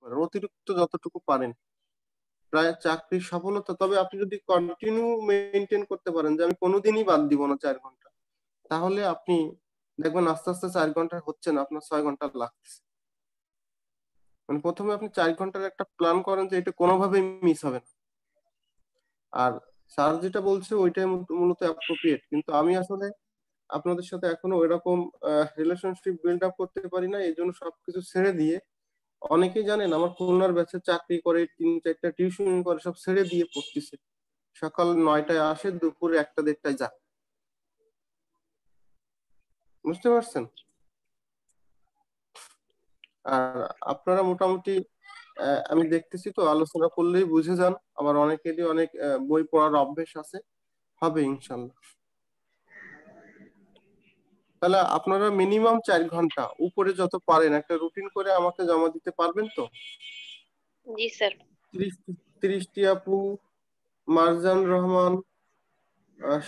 পারেন, অতিরিক্ত যতটুকু পারেন। প্রায় চাকরির সফলতা, তবে আপনি যদি কন্টিনিউ মেনটেন করতে পারেন যে আমি কোনোদিনই বাদ দিব না 4 ঘন্টা, তাহলে আপনি দেখবেন আস্তে আস্তে 4 ঘন্টা হচ্ছে না, আপনার 6 ঘন্টা লাগছে। মানে প্রথমে আপনি 4 ঘন্টার একটা প্ল্যান করেন যে এটা কোনোভাবেই মিস হবে না। আর স্যার যেটা বলছে ওইটাই মূলত অ্যাপ্রোপ্রিয়েট, কিন্তু আমি আসলে আপনাদের সাথে এখনো ওইরকম রিলেশনশিপ বিল্ড আপ করতে পারি না, এই জন্য সবকিছু ছেড়ে দিয়ে, অনেকেই জানেন আমার খুলনার ব্যাচে চাকরি করে, 3-4টা টিউশন করে, সব ছেড়ে দিয়ে পড়তেছে। সকাল 9টায় আসে, দুপুরে 1টা-1:30টায় যায়। বুঝতে পারছেন? আর আপনারা মোটামুটি আমি দেখতেছি তো, আলোচনা করলেই বুঝে যান। আবার অনেকেরই অনেক বই পড়ার অভ্যেস আছে, হবে ইনশাল্লাহ। তাহলে আপনারা মিনিমাম 4 ঘন্টা উপরে যত পারেন একটা রুটিন করে আমাকে জমা দিতে পারবেন তো? জি স্যার। 30টি আপু, মারজান রহমান,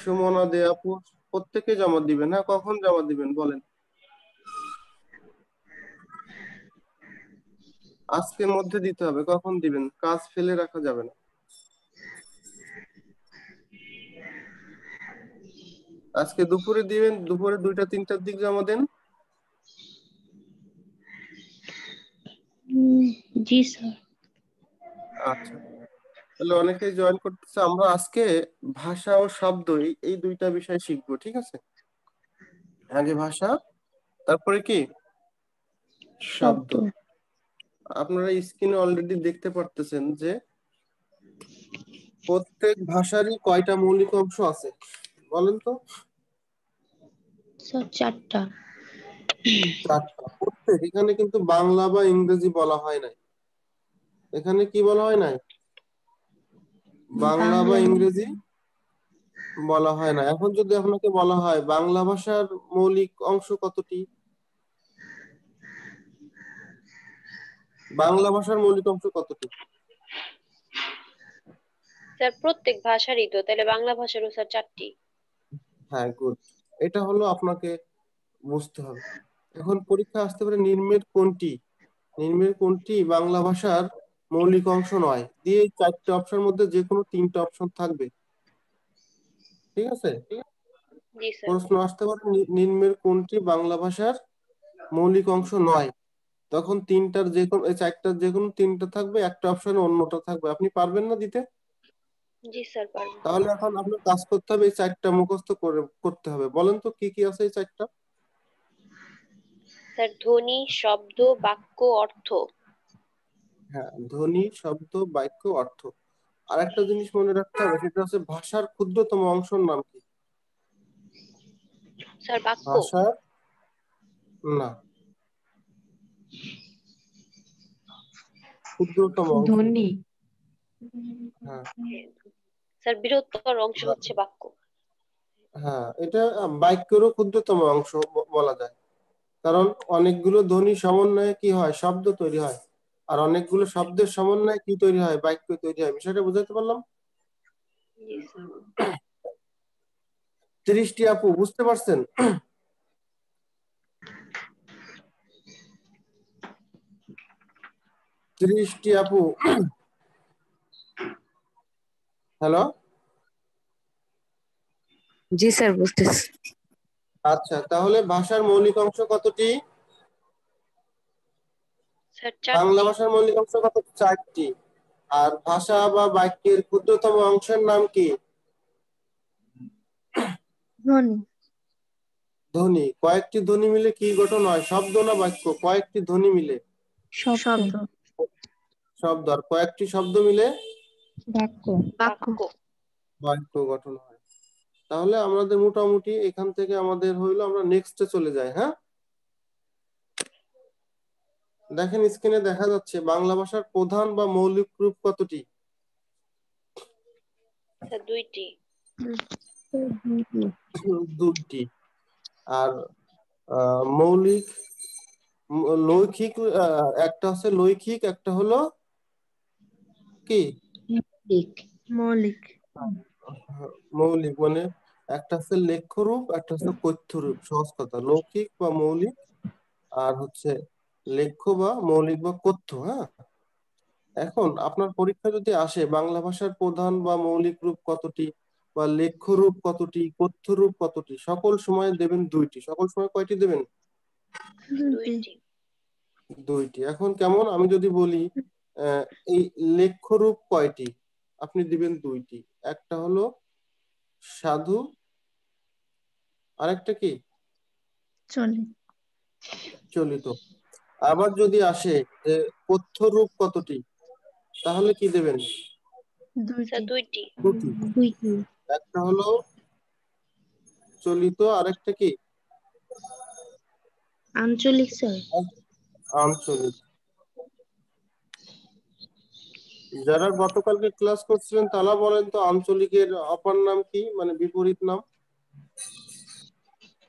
সুমনা দে আপু, প্রত্যেকে জমা দিবেন। হ্যাঁ, কখন জমা দিবেন বলেন? আজকের মধ্যে দিতে হবে। কখন দিবেন? কাজ ফেলে রাখা যাবে না। আজকে দুপুরে দিবেন, দুপুরে 2টা-3টার দিক জমা দেন। জি স্যার। আচ্ছা, তাহলে অনেকেই জয়েন করতেছে। আমরা আজকে ভাষা ও শব্দ, এই দুইটা বিষয় শিখবো, ঠিক আছে? আগে ভাষা, তারপরে কি শব্দ। শব্দ। আপনারা স্ক্রিনে অলরেডি দেখতে পারতেছেন যে প্রত্যেক ভাষারই কয়টা মৌলিক অংশ আছে বলেন তো? স্যার 4টা। 4টা। প্রত্যেক, এখানে কিন্তু বাংলা বা ইংরেজি বলা হয় নাই। এখানে কি বলা হয় নাই? বাংলা বা বাংলা। ইংরেজি বলা হয় না। এখন যদি আপনাকে বলা হয় বাংলা ভাষার মৌলিক অংশ কতটি, বাংলা ভাষার মৌলিক অংশ কতটি? স্যার প্রত্যেক ভাষারই তো, তাহলে বাংলা ভাষারও স্যার 4টি। হ্যাঁ, গুড। এটা হলো আপনাকে বুঝতে হবে। এখন পরীক্ষা আসতে পারে নিম্নের কোনটি, নিম্নের কোনটি বাংলা ভাষার মৌলিক অংশ নয়, দিয়ে 4টে অপশনের মধ্যে যে কোনো 3টে অপশন থাকবে, ঠিক আছে? জি স্যার। প্রশ্ন আসতে পারে নিম্নের কোনটি বাংলা ভাষার মৌলিক অংশ নয়, তখন 3টার যে কোনো, 4টার যে কোনো 3টা থাকবে, একটা অপশনে অন্যটা থাকবে। আপনি পারবেন না দিতে? জি স্যার পারবো। তাহলে এখন আপনার কাজ করতে হবে, এই 4টা মুখস্থ করতে হবে। বলেন তো কি কি আছে এই 4টা? স্যার ধ্বনি, শব্দ, বাক্য, অর্থ। হ্যাঁ, ধ্বনি, শব্দ, বাক্য, অর্থ। আর একটা জিনিস মনে রাখতে হবে, সেটা হচ্ছে ভাষার ক্ষুদ্রতম অংশের নাম কি? স্যার বাক্য। ভাষার, না, ক্ষুদ্রতম অংশ। ধ্বনি। হ্যাঁ, স্যার বৃহত্তর অংশ হচ্ছে বাক্য। হ্যাঁ, এটা বাক্যেরও ক্ষুদ্রতম অংশ বলা যায়। কারণ অনেকগুলো ধ্বনি সমন্বয়ে কি হয়, শব্দ তৈরি হয়। আর অনেকগুলো শব্দের সমন্বয়ে কি তৈরি হয়, বাক্য তৈরি হয়। বিষয়টা বুঝাতে পারলাম? জি স্যার। 30টি আপু, বুঝতে পারছেন? 30টি আপু, হ্যালো। জি স্যার বুঝতেছি। আচ্ছা, তাহলে ভাষার মৌলিক অংশ কতটি? স্যার বাংলা 4টি। ভাষার মৌলিক অংশ কত? 4টি। আর ভাষা বা বাক্যের ক্ষুদ্রতম অংশের নাম কি? ধ্বনি। ধ্বনি। কয়েকটি ধ্বনি মিলে কি গঠন হয়, শব্দ না বাক্য? কয়েকটি ধ্বনি মিলে শব্দ। শব্দ। আর কয়েকটি শব্দ মিলে বাক্য। বাক্য। বাক্য গঠন হয়। তাহলে আমাদের মোটামুটি এখান থেকে আমাদের হইলো, আমরা নেক্সটে চলে যাই। হ্যাঁ, দেখেন স্ক্রিনে দেখা যাচ্ছে বাংলা ভাষার প্রধান বা মৌলিক রূপ কতটি? স্যার 2টি। 2টি। আর মৌলিক, লৈখিক, একটা হচ্ছে লৈখিক, একটা হলো কি মৌলিক। মৌলিক। মৌলিক। মানে একটা হচ্ছে লেখ্য রূপ, একটা হচ্ছে কথ্য রূপ। সহজ কথা, লৌকিক বা মৌলিক, আর হচ্ছে লেখ্য বা মৌলিক বা কথ্য। হ্যাঁ, এখন আপনার পরীক্ষা যদি আসে বাংলা ভাষার প্রধান বা মৌলিক রূপ কতটি বা লেখ্য রূপ কতটি, কথ্য রূপ কতটি, সকল সময় দেবেন দুইটি। সকল সময় কয়টি দেবেন? দুইটি। দুইটি। এখন কেমন, আমি যদি বলি এই লেখ্য রূপ কয়টি, আপনি দিবেন দুইটি। একটা হলো সাধু, আরেকটা কি চলে চলিত। আবার যদি আসে যে কথ্য রূপ কতটি, তাহলে কি দেবেন? স্যার দুইটি দুইটি। দুটি। একটা হলো চলিত, আরেকটা কি আঞ্চলিক স্যার আঞ্চলিক। যারা গতকালকে ক্লাস করছিলেন তারা বলেন তো আঞ্চলিকের অপর নাম কি, মানে বিপরীত নাম?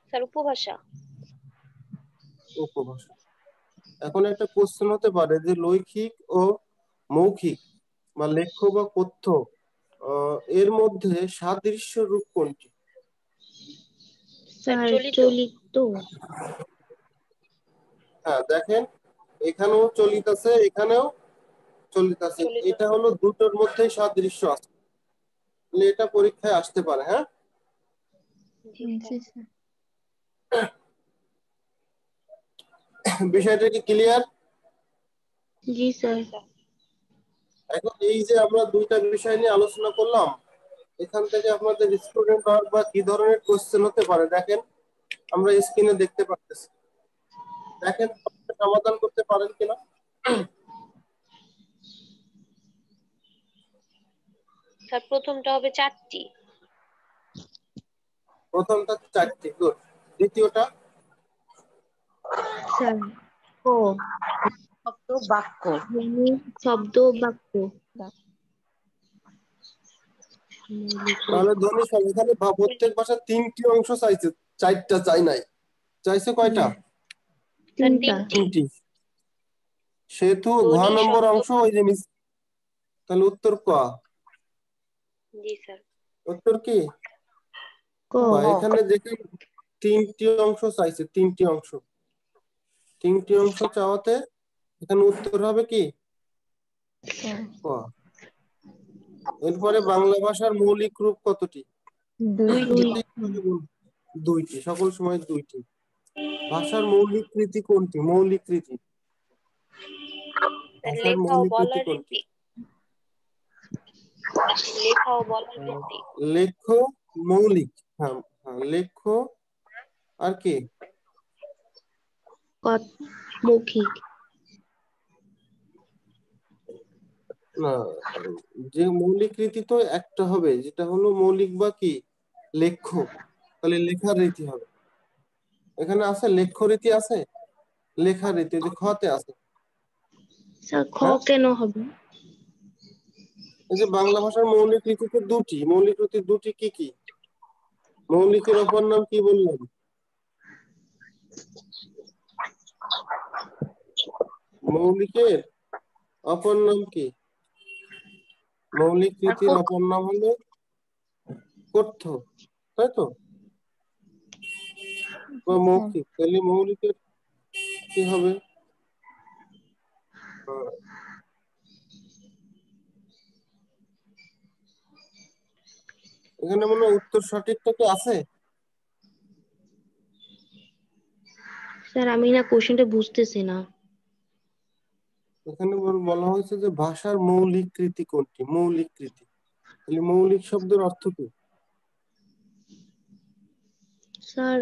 স্যার উপভাষা। উপভাষা। এখন একটা কোশ্চেন হতে পারে যে লৈখিক ও মৌখিক বা লেখ্য বা কথ্য এর মধ্যে সাদৃশ্য রূপ কোনটি? স্যার চলিত। চলিত হ্যাঁ দেখেন, এখানেও চলিত আছে, এখানেও চলিত আছে। চলিত। এটা হলো দুটোর মধ্যেই সাদৃশ্য আছে, তাহলে এটা পরীক্ষায় আসতে পারে। হ্যাঁ, জি স্যার। বিষয়টা কি ক্লিয়ার? জি স্যার জি স্যার। এখন এই যে আমরা দুইটা বিষয় নিয়ে আলোচনা করলাম, এখান থেকে আপনাদের স্টুডেন্ট বা কি ধরনের কোশ্চেন হতে পারে দেখেন, আমরা স্ক্রিনে দেখতে পাচ্ছি। দেখেন সমাধান করতে পারেন কিনা। স্যার প্রথমটা হবে 4টি। প্রথমটা 4টি, গুড। দ্বিতীয়টা? স্যার ও শব্দ বাক্য শব্দ বাক্য তাহলে ধনী সব, এখানে প্রত্যেক ভাষার 3টি অংশ চাইছে, 4টা চাই নাই। চাইছে কয়টা? স্যার তিনটা 3টি। 3টি। সেহেতু ঘ ধ্বনি, নম্বর শব্দ। অংশ ওই জিনিস, তাহলে উত্তর ক। জি স্যার। উত্তর কি ক ক? এখানে দেখেন 3টি অংশ চাইছে, 3টি অংশ। 3টি অংশ চাওয়াতে এখানে উত্তর হবে কি ক। এরপরে বাংলা ভাষার মৌলিক রূপ কতটি? দুইটি। দুইটি। সকল সময় দুইটি। ভাষার মৌলিক কৃতি কোনটি? মৌলিক কৃতি, স্যার ভাষার লেখা ও মৌলিক কৃতি বলার কোনটি? রীতি। লেখা ও বলার রীতি। লেখ্য, মৌলিক। হ্যাঁ হ্যাঁ, লেখ্য আর কি মৌখিক না, যে মৌলিক রীতি তো একটা হবে, যেটা হলো মৌলিক বা কি লেখ্য, তাহলে লেখার রীতি হবে। এখানে আছে লেখ্য রীতি, আছে লেখার রীতি, যে খতে আছে। স্যার খ হ্যাঁ, কেন হবে? এই যে বাংলা ভাষার মৌলিক রীতিতে দুটি, মৌলিক রীতি দুটি কি কি? মৌলিকের অপর নাম কি বললাম? মৌলিকের অপর নাম কি? মৌলিক রীতির অপর নাম হলো কথ্য, তাই তো? বা মৌখিক, তাহলে মৌলিকের কি হবে? এখানে মনে হয় উত্তর সঠিকটা কি আছে? স্যার আমি না কোশ্চেনটা বুঝতেছি না। এখানে বলা হয়েছে যে ভাষার মৌলিক কৃতি কোনটি? মৌলিক কৃতি, তাহলে মৌলিক শব্দের অর্থ কি? স্যার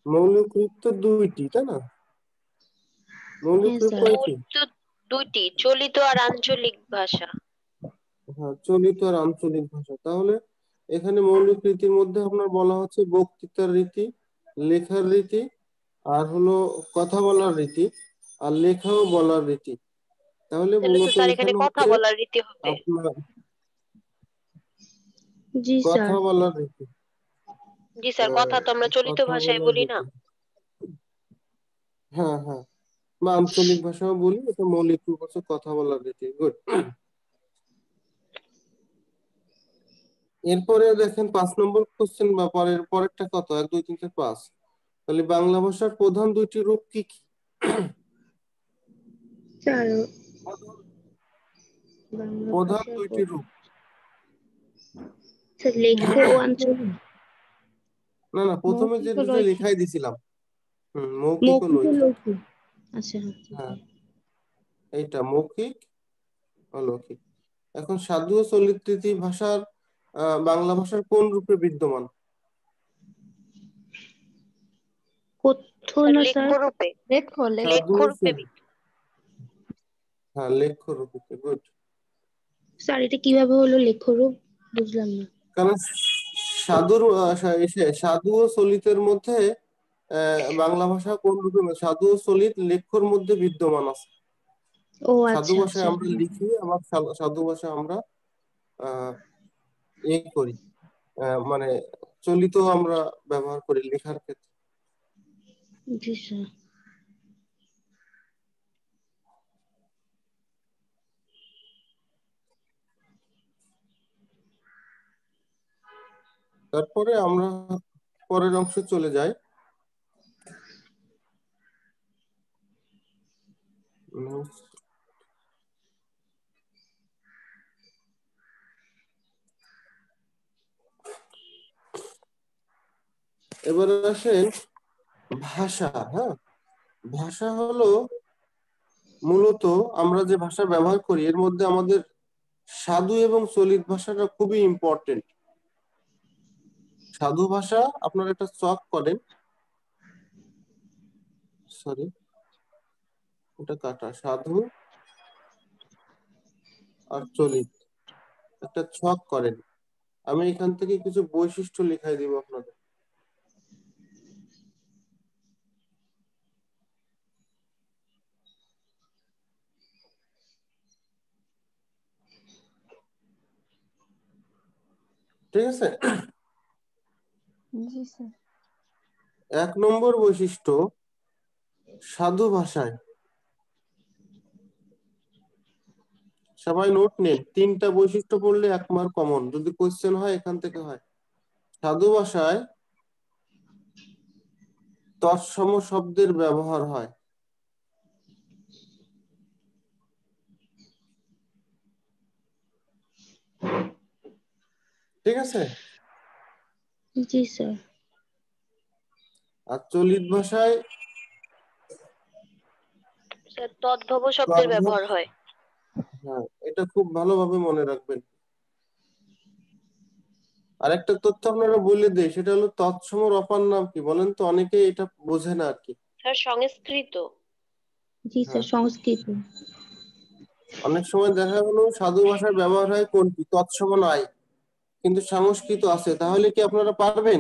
মৌলিক রূপ তো দুইটি, তাই না? মৌলিক হ্যাঁ রূপ স্যার কয়টি? মৌলিক তো দুইটি, চলিত আর আঞ্চলিক ভাষা। হ্যাঁ, চলিত আর আঞ্চলিক ভাষা। তাহলে এখানে মৌলিক রীতির মধ্যে আপনার বলা হচ্ছে বক্তৃতার রীতি, লেখার রীতি, আর হলো কথা বলার রীতি, আর লেখা ও বলার রীতি। তাহলে তাহলে তো মূলত স্যার এখানে এখানে কথা হচ্ছে বলার রীতি হবে। আপনার জি কথা স্যার বলার রীতি। জি স্যার, কথা তো আমরা চলিত কথা ভাষায় বলার বলি না। রীতি, হ্যাঁ হ্যাঁ, বা আঞ্চলিক ভাষাও বলি, এটা মৌলিক রূপ হচ্ছে কথা বলার রীতি। গুড। এরপরে দেখেন 5 নম্বর কোশ্চেন বা পরেরটা কত, 1 2 3 4 5। তাহলে বাংলা ভাষার প্রধান দুইটি রূপ কি কি? স্যার বাংলা প্রধান ভাষার দুইটি রূপ। স্যার লেখ্য ও আঞ্চলিক। না না, প্রথমে মৌখিক ও যেটা রৈখিক। লেখাই দিছিলাম। মৌখিক ও মৌখিক ও লৈখিক। লৌকিক। আচ্ছা হ্যাঁ, এইটা মৌখিক ও লৌকিক। এখন সাধু ও চলিত ভাষার বাংলা ভাষার কোন রূপে বিদ্যমান? কথ্য স্যার না স্যার? লেখ্য রূপে। লেখো লেখো। সাধু লেখ্য ও রূপে হ্যাঁ, লেখ্য রূপে। গুড। স্যার এটা কিভাবে হলো লেখ্যরূপ? বুঝলাম না। কারণ সাধু ও চলিতের মধ্যে বাংলা ভাষা কোন রূপে সাধু ও চলিত লেখ্যর মধ্যে বিদ্যমান আছে। ও সাধু আচ্ছা ভাষায় আচ্ছা। আমরা লিখি, আবার সাধু ভাষায় আমরা আহ করি, মানে চলিত আমরা ব্যবহার করি লেখার ক্ষেত্রে। জি স্যার। তারপরে আমরা পরের অংশে চলে যাই। উম, এবারে আসেন ভাষা। হ্যাঁ, ভাষা হলো মূলত আমরা যে ভাষা ব্যবহার করি এর মধ্যে আমাদের সাধু এবং চলিত ভাষাটা খুবই ইম্পর্টেন্ট। সাধু ভাষা আপনারা একটা চক করেন, সরি এটা কাটা, সাধু আর চলিত একটা ছক করেন। আমি এখান থেকে কিছু বৈশিষ্ট্য লিখাই দিব আপনাদের। ঠিক আছে? জি স্যার। 1 নম্বর বৈশিষ্ট্য, সাধু ভাষায় সবাই নোট নেন, 3টা বৈশিষ্ট্য পড়লে 1 মার্ক কমন, যদি কোশ্চেন হয় এখান থেকে হয়। সাধু ভাষায় তৎসম শব্দের ব্যবহার হয়। ঠিক আছে? জি স্যার। আর চলিত ভাষায় স্যার তদ্ভব শব্দের তদ্ভব, ব্যবহার হয়। হ্যাঁ এটা খুব ভালোভাবে মনে রাখবেন। আরেকটা তথ্য আপনারা বলে দেই, সেটা হলো তৎসমর অপার নাম কি বলেন তো? অনেকে এটা বোঝে না আর কি। স্যার সংস্কৃত। জি স্যার হ্যাঁ, সংস্কৃত। অনেক সময় দেখা গেলো সাধু ভাষার ব্যবহার হয় কোনটি, তৎসম নাই, কিন্তু সংস্কৃত আছে, তাহলে কি আপনারা পারবেন?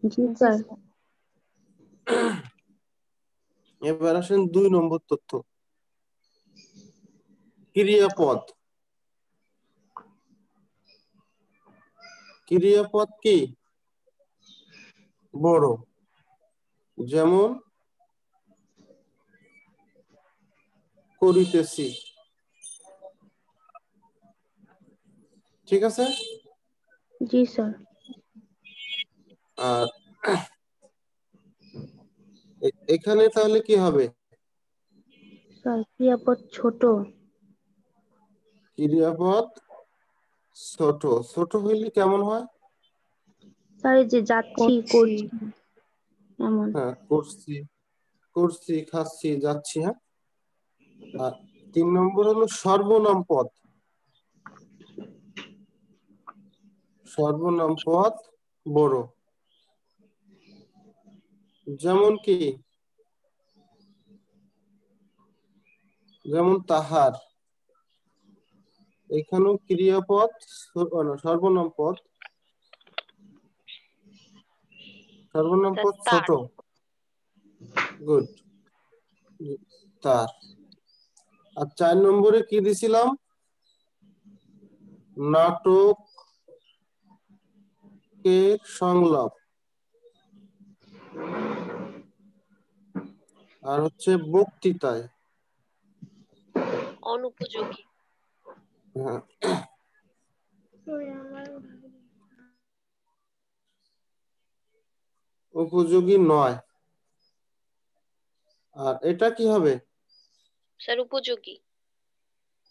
জি জি স্যার। স্যার। এবার আসেন 2 নম্বর তথ্য, ক্রিয়াপদ। ক্রিয়াপদ কি? বড়। যেমন করিতেছি। ঠিক আছে? জি স্যার। আর এখানে তাহলে কি হবে? স্যার ক্রিয়াপদ ছোট। ক্রিয়াপদ ছোট। ছোট হইলে কেমন হয়? স্যার এই যে যাচ্ছি করছি। করছি এমন। হ্যাঁ, করছি, করছি, খাচ্ছি, যাচ্ছি। হ্যাঁ। আর 3 নম্বর হলো সর্বনাম পদ। সর্বনাম পদ বড়। যেমন কি? যেমন তাহার। এখানেও ক্রিয়াপদ সর্বনাম পদ, সর্বনাম স্যার পদ তার। ছোট। গুড। তার। আর 4 নম্বরে কি দিছিলাম? নাটকের সংলাপ। আর হচ্ছে বক্তৃতায়। অনুপযোগী। হ্যাঁ, উপযোগী নয়। আর এটা কি হবে? স্যার উপযোগী।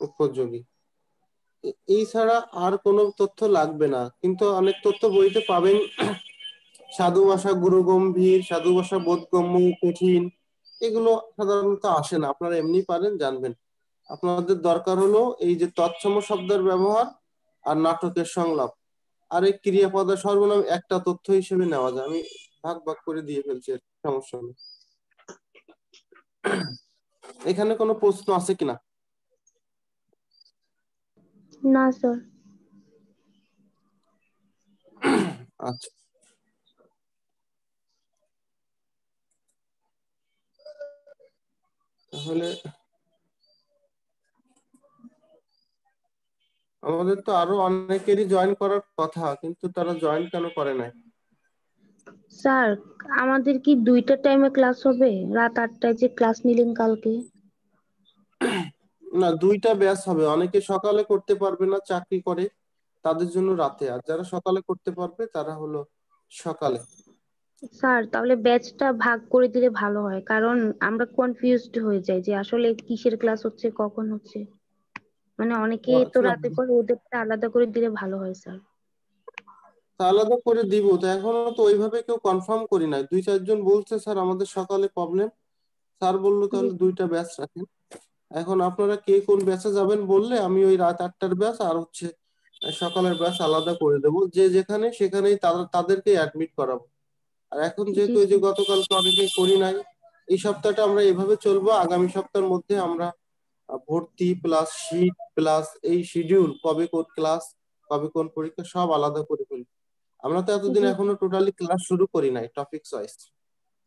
উপযোগী। এই ছাড়া আর কোনো তথ্য লাগবে না, কিন্তু অনেক তথ্য বইতে পাবেন। সাধু ভাষা গুরু গম্ভীর, সাধু ভাষা বোধগম্য, কঠিন, এগুলো সাধারণত আসে না, আপনারা এমনি পারেন, জানবেন। আপনাদের দরকার হলো এই যে তৎসম শব্দের ব্যবহার আর নাটকের সংলাপ আর এই ক্রিয়াপদের সর্বনাম একটা তথ্য হিসেবে নেওয়া যায়। আমি ভাগ ভাগ করে দিয়ে ফেলছি, এর সমস্যা নেই। এখানে কোনো প্রশ্ন আছে কিনা? না স্যার। আচ্ছা, তাহলে আমাদের তো আরো অনেকেরই জয়েন করার কথা, কিন্তু তারা জয়েন কেন করে নাই? স্যার আমাদের কি 2টা টাইমে ক্লাস হবে? রাত 8টায় যে ক্লাস নিলেন কালকে। না, 2টা ব্যাচ হবে। অনেকে সকালে করতে পারবে না, চাকরি করে, তাদের জন্য রাতে। আর যারা সকালে করতে পারবে তারা হলো সকালে। স্যার তাহলে ব্যাচটা ভাগ করে দিলে ভালো হয়, কারণ আমরা কনফিউজড হয়ে যাই যে আসলে কিসের ক্লাস হচ্ছে কখন হচ্ছে। মানে অনেকে তো না, রাতে করে, ওদেরটা আলাদা করে দিলে ভালো হয় স্যার। তা আলাদা করে দিব তো, এখনো তো ওইভাবে কেউ কনফার্ম করি নাই। 2-4 জন বলছে স্যার আমাদের সকালে প্রবলেম। স্যার বললো জি তাহলে 2টা ব্যাচ রাখেন। এখন আপনারা কে কোন ব্যাচে যাবেন বললে আমি ওই রাত 8টার ব্যাচ আর হচ্ছে সকালের ব্যাচ আলাদা করে দেবো। যে যেখানে সেখানেই তাদেরকে অ্যাডমিট করাবো। আর এখন জি যেহেতু এই যে স্যার। গতকালকে অনেকেই করি নাই, এই সপ্তাহটা আমরা এভাবে চলবো। আগামী সপ্তাহের মধ্যে আমরা ভর্তি প্লাস শীট প্লাস এই শিডিউল, কবে কোন ক্লাস, কবে কোন পরীক্ষা, সব আলাদা করে ফেলবো। আমরা তো এতদিন জি এখনো টোটালি ক্লাস শুরু করি নাই টপিক ওয়াইজ।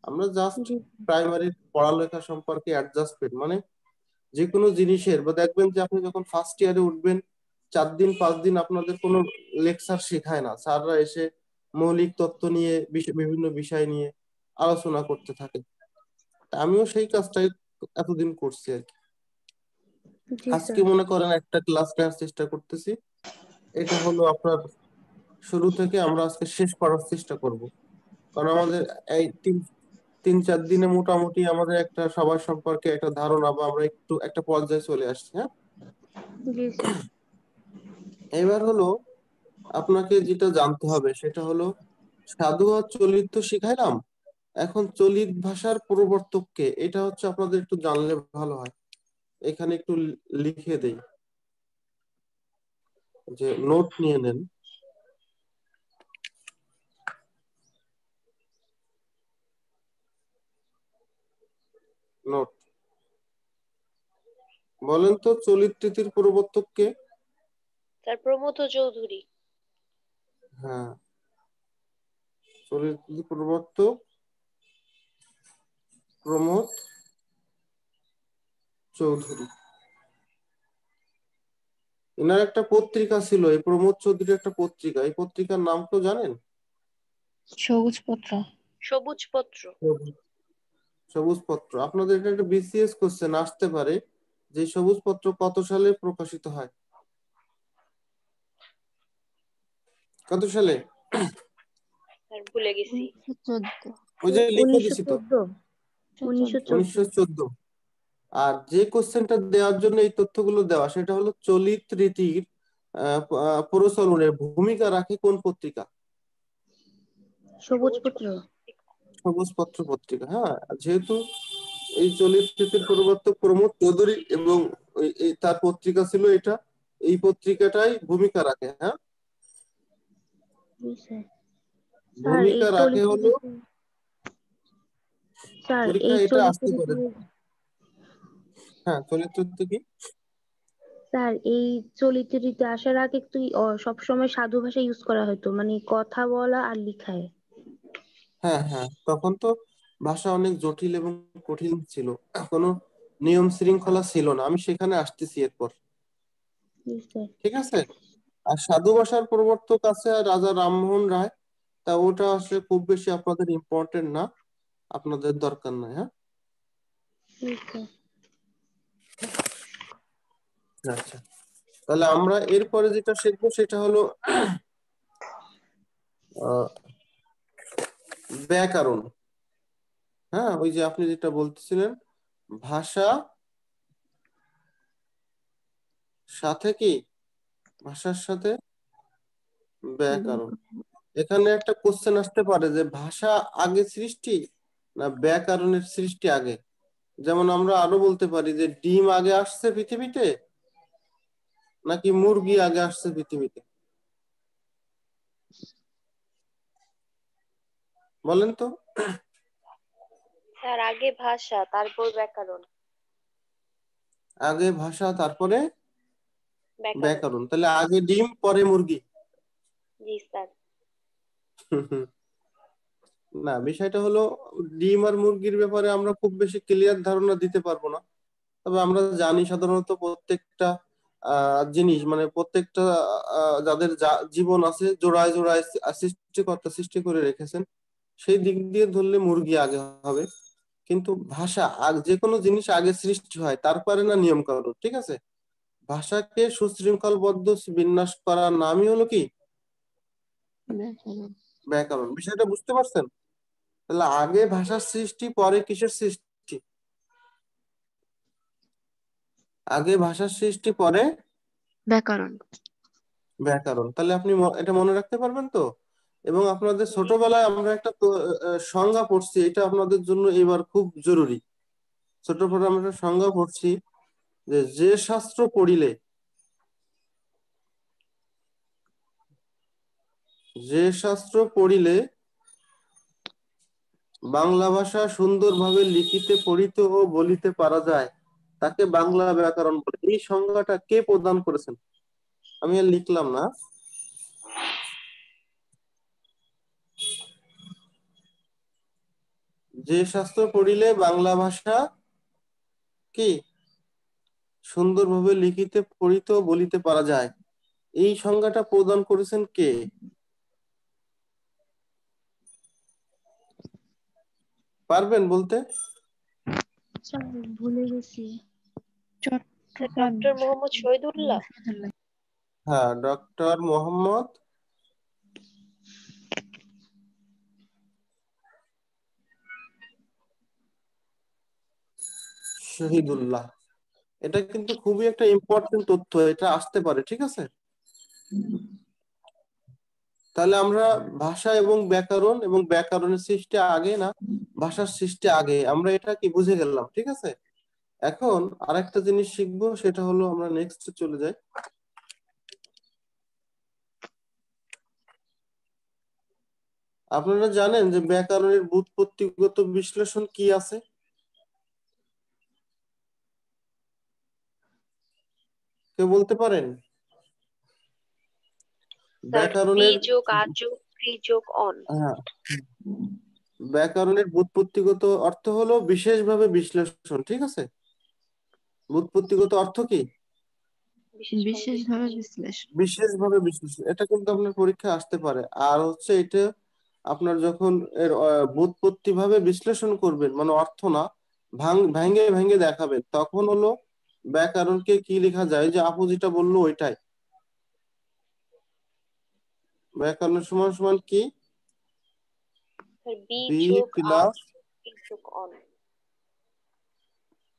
আমরা জাস্ট জি প্রাইমারি পড়ালেখা সম্পর্কে অ্যাডজাস্টমেন্ট, মানে যে কোনো জিনিসের, বা দেখবেন যে আপনি যখন ফার্স্ট ইয়ারে উঠবেন 4 দিন 5 দিন আপনাদের কোনো লেকচার শেখায় না, স্যাররা এসে মৌলিক তত্ত্ব নিয়ে বিভিন্ন বিষয় নিয়ে আলোচনা করতে থাকে। তা আমিও সেই কাজটাই এতদিন করছি আর কি। জি আজকে স্যার। মনে করেন একটা ক্লাস নেওয়ার চেষ্টা করতেছি, এটা হলো আপনার শুরু থেকে আমরা আজকে শেষ করার চেষ্টা করব। কারণ আমাদের এই 3-4 দিনে মোটামুটি আমাদের একটা সবার সম্পর্কে একটা ধারণা, বা আমরা একটু একটা পর্যায়ে চলে আসছি। হ্যাঁ, জি স্যার। এবার হলো আপনাকে যেটা জানতে হবে সেটা হলো সাধু আর চলিত তো শিখাইলাম। এখন চলিত ভাষার প্রবর্তক কে, এটা হচ্ছে আপনাদের একটু জানলে ভালো হয়। এখানে একটু লিখে দেই, যে নোট নিয়ে নেন। নোট, বলেন তো চলিত রীতির প্রবর্তক কে? স্যার প্রমথ চৌধুরী। হ্যাঁ, চলিত রীতির প্রবর্তক প্রমথ চৌধুরী। এনার একটা পত্রিকা ছিল, এই প্রমোদ চৌধুরীর একটা পত্রিকা, এই পত্রিকার নাম তো জানেন? সবুজ পত্র। সবুজ পত্র। সবুজ পত্র। আপনাদের এটা একটা বিসিএস কোশ্চেন আসতে পারে, যে সবুজ পত্র কত সালে প্রকাশিত হয়? কত সালে? স্যার ভুলে গেছি। 1914। ওই যে লিখে উনিশশো দিছি তো, চোদ্দ 1914। 1914। আর যে কোশ্চেনটা দেওয়ার জন্য এই তথ্যগুলো দেওয়া, সেটা হলো চলিত রীতির প্রচলনের ভূমিকা রাখে কোন পত্রিকা? সবুজ সবুজ পত্র। পত্র। সবুজ পত্র পত্রিকা। হ্যাঁ, যেহেতু এই চলিত রীতির প্রবর্তক প্রমোদ চৌধুরী এবং তার পত্রিকা ছিল এটা, এই পত্রিকাটাই ভূমিকা রাখে। হ্যাঁ, জি স্যার। স্যার এই ভূমিকা রাখে চলিত হলো, রীতি, স্যার পরীক্ষা এই এটা চলিত আসতে পারে। রীতি, হ্যাঁ, চলিত রীতি কি? স্যার এই চলিত রীতি আসার আগে তুই সবসময় সাধু ভাষা ইউজ করা হতো, মানে কথা বলা আর লিখায়। হ্যাঁ হ্যাঁ, তখন তো ভাষা অনেক জটিল এবং কঠিন ছিল, কোনো নিয়ম শৃঙ্খলা ছিল না। আমি সেখানে আসতেছি এরপর। জি স্যার। ঠিক আছে। আর সাধু ভাষার প্রবর্তক আছে রাজা রামমোহন রায়। তা ওটা আসলে খুব বেশি আপনাদের ইম্পর্টেন্ট না, আপনাদের দরকার নাই। হ্যাঁ, জি স্যার। আচ্ছা, তাহলে আমরা এরপরে যেটা শিখবো সেটা হলো আহ, ব্যাকরণ। হ্যাঁ, ওই যে আপনি যেটা বলতেছিলেন, ভাষা সাথে কি, ভাষার সাথে ব্যাকরণ। এখানে একটা কোশ্চেন আসতে পারে যে ভাষা আগে সৃষ্টি না ব্যাকরণের সৃষ্টি আগে। যেমন আমরা আরো বলতে পারি যে ডিম আগে আসছে পৃথিবীতে নাকি মুরগি আগে আসছে পৃথিবীতে, বলেন তো। স্যার আগে ভাষা তারপর ব্যাকরণ। আগে ভাষা তারপরে ব্যাকরণ। ব্যাকরণ, তাহলে আগে ডিম পরে মুরগি। জি স্যার। না, বিষয়টা হলো ডিম আর মুরগির ব্যাপারে আমরা খুব বেশি ক্লিয়ার ধারণা দিতে পারবো না। তবে আমরা জানি সাধারণত প্রত্যেকটা জিনিস মানে প্রত্যেকটা যাদের জীবন আছে জোড়ায় জোড়ায় সৃষ্টিকর্তা সৃষ্টি করে রেখেছেন, সেই দিক দিয়ে ধরলে মুরগি আগে হবে। কিন্তু ভাষা যে কোনো জিনিস আগে সৃষ্টি হয় তারপরে না নিয়ম কানুন, ঠিক আছে। ভাষাকে সুশৃঙ্খলবদ্ধ বিন্যাস করার নামই হলো কি ব্যাকরণ। ব্যাকরণ। বিষয়টা বুঝতে পারছেন? তাহলে আগে ভাষার সৃষ্টি পরে কিসের সৃষ্টি? আগে ভাষার সৃষ্টি পরে ব্যাকরণ। ব্যাকরণ। তাহলে আপনি এটা মনে রাখতে পারবেন তো। এবং আপনাদের জি। ছোটবেলায় আমরা একটা সংজ্ঞা পড়ছি, এটা আপনাদের জন্য এবার খুব জরুরি। ছোটবেলায় আমরা একটা সংজ্ঞা পড়ছি যে যে শাস্ত্র পড়িলে, যে শাস্ত্র পড়িলে বাংলা ভাষা সুন্দরভাবে লিখিতে পড়িতে ও বলিতে পারা যায় তাকে বাংলা ব্যাকরণ বলে। এই সংজ্ঞাটা কে প্রদান করেছেন? আমি আর লিখলাম না। যে শাস্ত্র পড়িলে বাংলা ভাষা কি সুন্দরভাবে লিখিতে পড়িতে ও বলিতে পারা যায়, এই সংজ্ঞাটা প্রদান করেছেন কে? পারবেন বলতে? স্যার ভুলে গেছি। Sir Chittagong doctor Mohammad Shahidullah. বিশ্ববিদ্যালয়। হ্যাঁ, ডক্টর মোহাম্মদ শহীদুল্লাহ। এটা কিন্তু খুবই একটা ইম্পর্টেন্ট তথ্য, এটা আসতে পারে, ঠিক আছে। তাহলে আমরা ভাষা এবং ব্যাকরণের সৃষ্টি আগে না ভাষার সৃষ্টি আগে, আমরা এটা কি বুঝে গেলাম, ঠিক আছে। এখন আরেকটা জিনিস শিখবো, সেটা হলো আমরা নেক্সট চলে যাই। আপনারা জানেন যে ব্যাকরণের ব্যুৎপত্তিগত বিশ্লেষণ কি আছে? কেউ বলতে পারেন? স্যার বি ব্যাকরণের যোগ আ যোগ ক্রি যোগ অন। হ্যাঁ, ব্যাকরণের ব্যুৎপত্তিগত অর্থ হলো বিশেষভাবে বিশ্লেষণ, ঠিক আছে। ব্যুৎপত্তিগত অর্থ কি? বিশেষভাবে বিশ্লেষণ। বিশেষভাবে বিশ্লেষণ, এটা কিন্তু আপনার পরীক্ষায় আসতে পারে। আর হচ্ছে এটা আপনার যখন এর ব্যুৎপত্তি ভাবে বিশ্লেষণ করবেন, মানে অর্থ না ভেঙে ভেঙে দেখাবেন, তখন হলো ব্যাকরণকে কি লেখা যায়, যে আপু যেটা বললো ওইটাই। ব্যাকরণের সমান সমান কি? স্যার বি বি যোগ আ প্লাস ক্রি যোগ অন।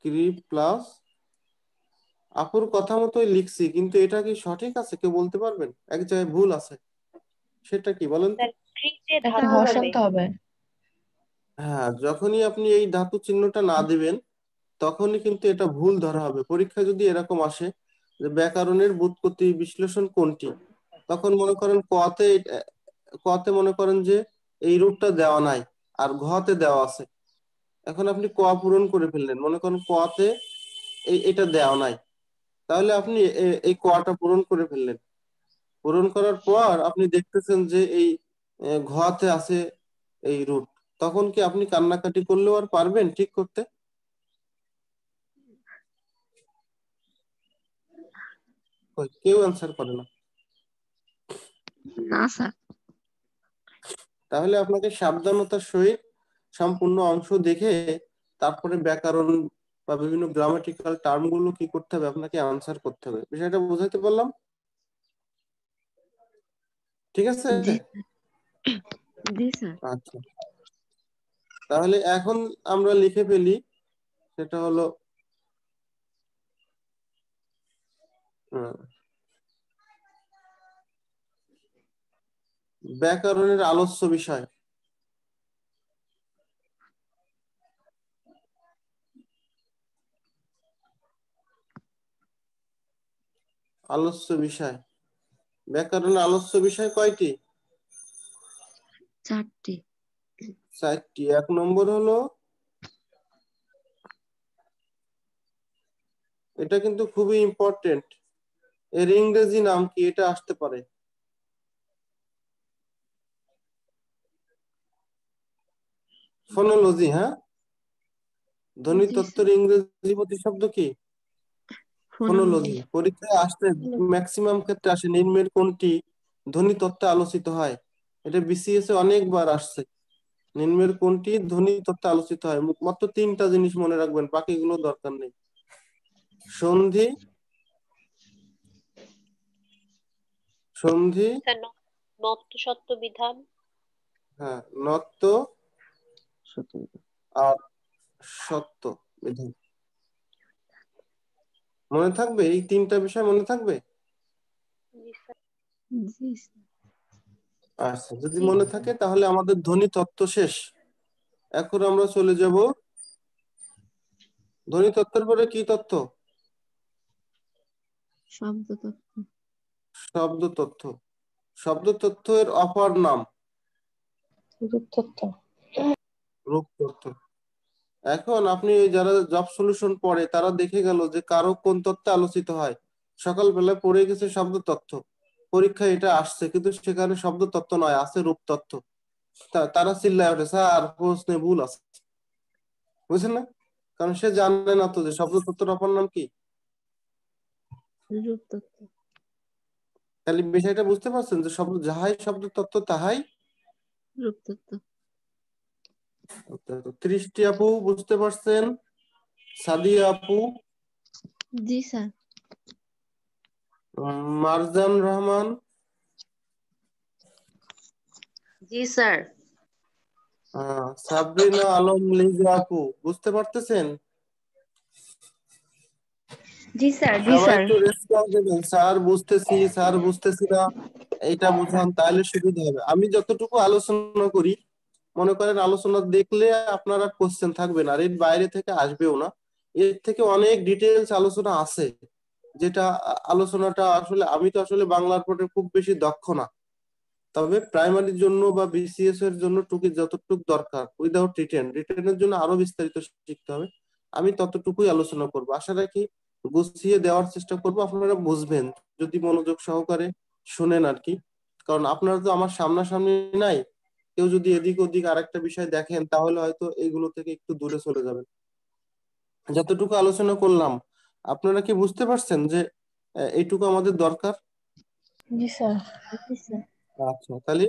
ক্রি প্লাস, আপুর কথা মতোই লিখছি, কিন্তু এটা কি সঠিক আছে কেউ বলতে পারবেন? এক জায়গায় ভুল আছে, সেটা কি বলেন তো। স্যার ক্রিতে একটা ধাতু হবে। ঘষাতে হবে। হ্যাঁ, যখনই আপনি এই ধাতু চিহ্নটা না দিবেন তখনই কিন্তু এটা ভুল ধরা হবে। পরীক্ষায় যদি এরকম আসে যে ব্যাকরণের ব্যুৎপত্তি বিশ্লেষণ কোনটি, তখন মনে করেন কতে মনে করেন যে এই রূপটা দেওয়া নাই আর ঘতে দেওয়া আছে। এখন আপনি ক পূরণ করে ফেললেন, মনে করেন কতে এটা দেওয়া নাই, তাহলে আপনি এই কটা পূরণ করে ফেললেন। পূরণ করার পর আপনি দেখতেছেন যে এই ঘতে আছে এই রুট, তখন কি আপনি কান্নাকাটি করলেও আর পারবেন ঠিক করতে? কই, কেউ অ্যান্সার করে না। না স্যার। তাহলে আপনাকে সাবধানতার সহিত সম্পূর্ণ অংশ দেখে তারপরে ব্যাকরণ বা বিভিন্ন গ্রামাটিক্যাল টার্ম গুলো কি করতে হবে, আপনাকে আনসার করতে হবে। বিষয়টা বুঝাইতে পারলাম? ঠিক আছে। জি জি স্যার। আচ্ছা, তাহলে এখন আমরা লিখে ফেলি, সেটা হলো হুম। ব্যাকরণের আলোচ্য বিষয়। আলোচ্য বিষয়, ব্যাকরণের আলোচ্য বিষয় কয়টি? 4টি। 4টি। 1 নম্বর হলো, এটা কিন্তু খুবই ইম্পর্টেন্ট, এর ইংরেজি নাম কি এটা আসতে পারে। ফোনোলজি। হ্যাঁ, ধ্বনি জি তত্ত্বের স্যার। ইংরেজি প্রতিশব্দ কি? ফোনোলজি। ফোনোলজি। পরীক্ষায় আসতে ম্যাক্সিমাম ক্ষেত্রে আসে, নিম্নের কোনটি ধ্বনি তত্ত্বে আলোচিত হয়? এটা বিসিএস এ অনেকবার আসছে। নিম্নের কোনটি ধ্বনি তত্ত্বে আলোচিত হয়? মাত্র 3টা জিনিস মনে রাখবেন, বাকিগুলো দরকার নেই। সন্ধি, সন্ধি, স্যার নত্ব সত্য বিধান। হ্যাঁ, নত্ব আর সত্য বিধান। মনে থাকবে? এই 3টা বিষয় মনে থাকবে? জি স্যার। জি স্যার। আচ্ছা, যদি জি মনে স্যার। থাকে তাহলে আমাদের ধ্বনি তত্ত্ব শেষ। এখন আমরা চলে যাব ধ্বনি তত্ত্বের পরে কি তত্ত্ব? শব্দ তত্ত্ব। শব্দ তত্ত্ব। শব্দ তত্ত্বের অপর নাম রূপতত্ত্ব। রূপ তত্ত্ব। এখন আপনি যারা জব সলিউশন পড়ে তারা দেখে গেল যে কারো কোন তত্ত্বে আলোচিত হয়। সকালবেলা পড়ে গেছে শব্দ তত্ত্ব, পরীক্ষায় এটা আসছে, কিন্তু সেখানে শব্দ তত্ত্ব নয়, আছে রূপ তত্ত্ব। তারা চিল্লায় ওঠে, স্যার প্রশ্নে ভুল আছে। বুঝছেন না? কারণ সে জানে না তো যে শব্দ তত্ত্বের অপর নাম কি। রূপতত্ত্ব। তাহলে বিষয়টা বুঝতে পারছেন যে শব্দ যাহাই শব্দ তত্ত্ব তাহাই রূপতত্ত্ব। 30টি আপু বুঝতে পারছেন? সাদিয়া আপু, জি স্যার। মারজান রহমান, জি স্যার। সাবরিনা আলম লিজা আপু বুঝতে পারতেছেন? জি স্যার, জি সবাই স্যার। একটু রেসপন্স দেবেন, স্যার বুঝতেছি, স্যার বুঝতেছি না, এইটা বুঝান, তাহলে সুবিধা হবে। আমি যতটুকু আলোচনা করি, মনে করেন আলোচনা দেখলে আপনার আর কোশ্চেন থাকবে না, আর এর বাইরে থেকে আসবেও না। এর থেকে অনেক ডিটেলস আলোচনা আছে, যেটা আলোচনাটা আসলে আমি তো আসলে বাংলার পড়ে খুব বেশি দক্ষ না, তবে প্রাইমারির জন্য বা বিসিএস এর জন্য টুকি যতটুকু দরকার উইদাউট রিটেন, রিটেনের জন্য আরো বিস্তারিত শিখতে হবে। আমি ততটুকুই আলোচনা করব, আশা রাখি গুছিয়ে দেওয়ার চেষ্টা করব, আপনারা বুঝবেন যদি মনোযোগ সহকারে শুনেন আর কি। কারণ আপনারা তো আমার সামনাসামনি নাই, কেউ যদি এদিক ওদিক আরেকটা বিষয় দেখেন তাহলে হয়তো এইগুলো থেকে একটু দূরে চলে যাবেন। যতটুকু আলোচনা করলাম আপনারা কি বুঝতে পারছেন যে এইটুকু আমাদের দরকার? জি স্যার। জি স্যার। আচ্ছা, তাহলে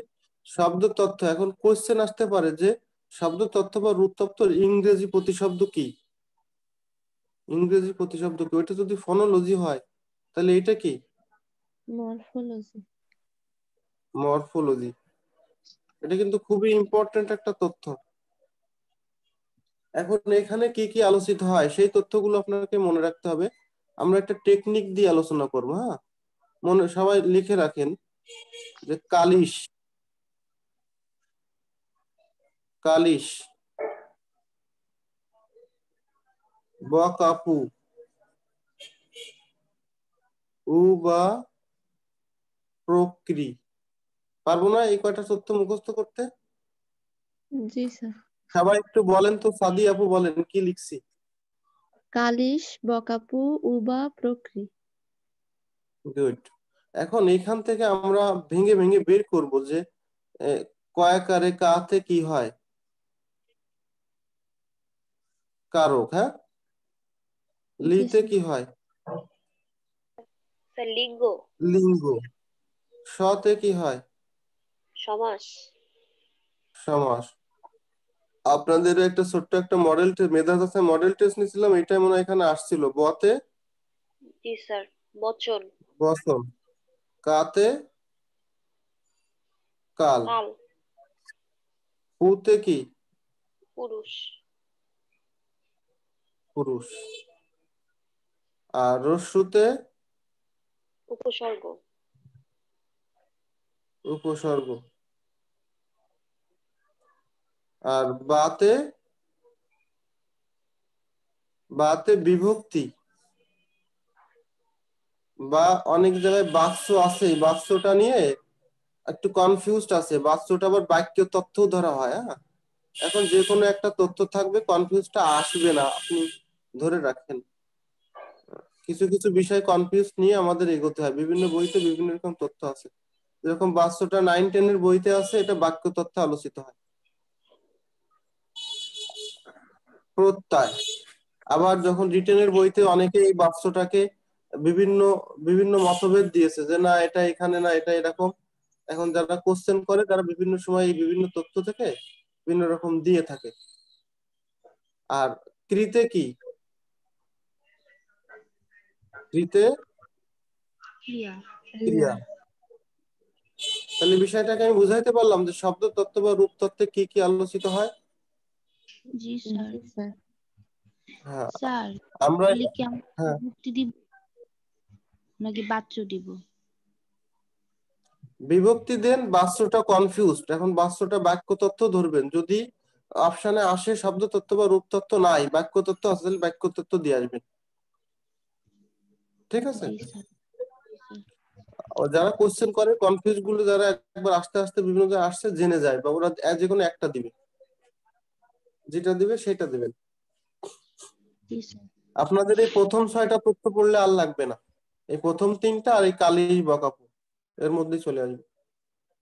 শব্দ তথ্য, এখন কোশ্চেন আসতে পারে যে শব্দ তথ্য বা রূপ তথ্যের ইংরেজি প্রতিশব্দ কি? ইংরেজি প্রতিশব্দ কি? ওইটা যদি ফনোলজি হয় তাহলে এটা কি? মরফোলজি। মরফোলজি। এটা কিন্তু খুবই ইম্পর্টেন্ট একটা তথ্য। এখন এখানে কি কি আলোচিত হয় সেই তথ্যগুলো আপনাকে মনে রাখতে হবে। আমরা একটা টেকনিক দিয়ে আলোচনা করবো। হ্যাঁ, মনে সবাই লিখে রাখেন যে কালিশ, কালিশ, বকাপু, উ বা প্রক্রি। পারবো না এই কয়টা তথ্য মুখস্থ করতে? জি স্যার। সবাই একটু বলেন তো, সাদি আপু বলেন কি লিখছি। কালিশ, বকাপু, উবা, প্রক্রি। গুড। এখন এখান থেকে আমরা ভেঙে ভেঙে বের করব যে এ, কয়াকারে কাতে কি হয়? কারক। হ্যাঁ, জি লিতে স্যার। কি হয়? স্যার লিঙ্গ। লিঙ্গ। সতে কি হয়? সমাস। সমাস। আপনাদের একটা ছোট্ট একটা মডেল টেস্ট, মেধা দশায় মডেল টেস্ট নিয়েছিলাম, এটা মনে হয় এখানে আসছিল। বতে জি স্যার বচন। বচন, কাতে কাল, কাল। পুতে কি? পুরুষ। পুরুষ। আর রস্যুতে উপসর্গ। উপসর্গ। আর বাতে বিভক্তি, বা অনেক জায়গায় বাক্স আছে, এই বাক্সটা নিয়ে একটু কনফিউজড আছে, বাক্সটা আবার বাক্য তথ্য ধরা হয়। হ্যাঁ, এখন যে কোনো একটা তথ্য থাকবে, কনফিউজটা আসবে না, আপনি ধরে রাখেন। কিছু কিছু বিষয় কনফিউজ নিয়ে আমাদের এগোতে হয়, বিভিন্ন বইতে বিভিন্ন রকম তথ্য আছে, যেরকম বাক্সটা 9-10 এর বইতে আছে, এটা বাক্য তথ্য আলোচিত হয়। প্রত্যয়, আবার যখন রিটেনের বইতে অনেকে এই বাক্সটাকে বিভিন্ন বিভিন্ন মতভেদ দিয়েছে, যে না এটা এখানে না, এটা এরকম। এখন যারা কোশ্চেন করে তারা বিভিন্ন সময় এই বিভিন্ন তথ্য থেকে বিভিন্ন রকম দিয়ে থাকে। আর কৃতে কি? কৃতে ক্রিয়া। ক্রিয়া। তাহলে বিষয়টাকে আমি বুঝাইতে পারলাম যে শব্দ তত্ত্ব বা রূপ তত্ত্বে কি কি আলোচিত হয়। জি স্যার। জি স্যার। হ্যাঁ, স্যার আমরা বলি কি আমরা হ্যাঁ বিভক্তি দিব নাকি বাচ্য দিব? বিভক্তি দেন, বাক্সটা কনফিউজড, এখন বাক্সটা বাক্য তথ্য ধরবেন। যদি অপশনে আসে শব্দ তত্ত্ব বা রূপ তত্ত্ব নাই, বাক্য তত্ত্ব আছে, তাহলে বাক্য তত্ত্ব দিয়ে আসবেন। ঠিক আছে? জি স্যার। যারা কোশ্চেন করে কনফিউজ গুলো, যারা একবার আস্তে আস্তে বিভিন্ন জায়গায় আসছে জেনে যায়, বা ওরা যে কোনো একটা দিবে, যেটা দিবে সেটা দিবেন। জি স্যার। আপনাদের এই প্রথম 6টা তথ্য পড়লে আর লাগবে না, এই প্রথম 3টা আর এই কালিশ বকাফু এর মধ্যেই চলে আসবে।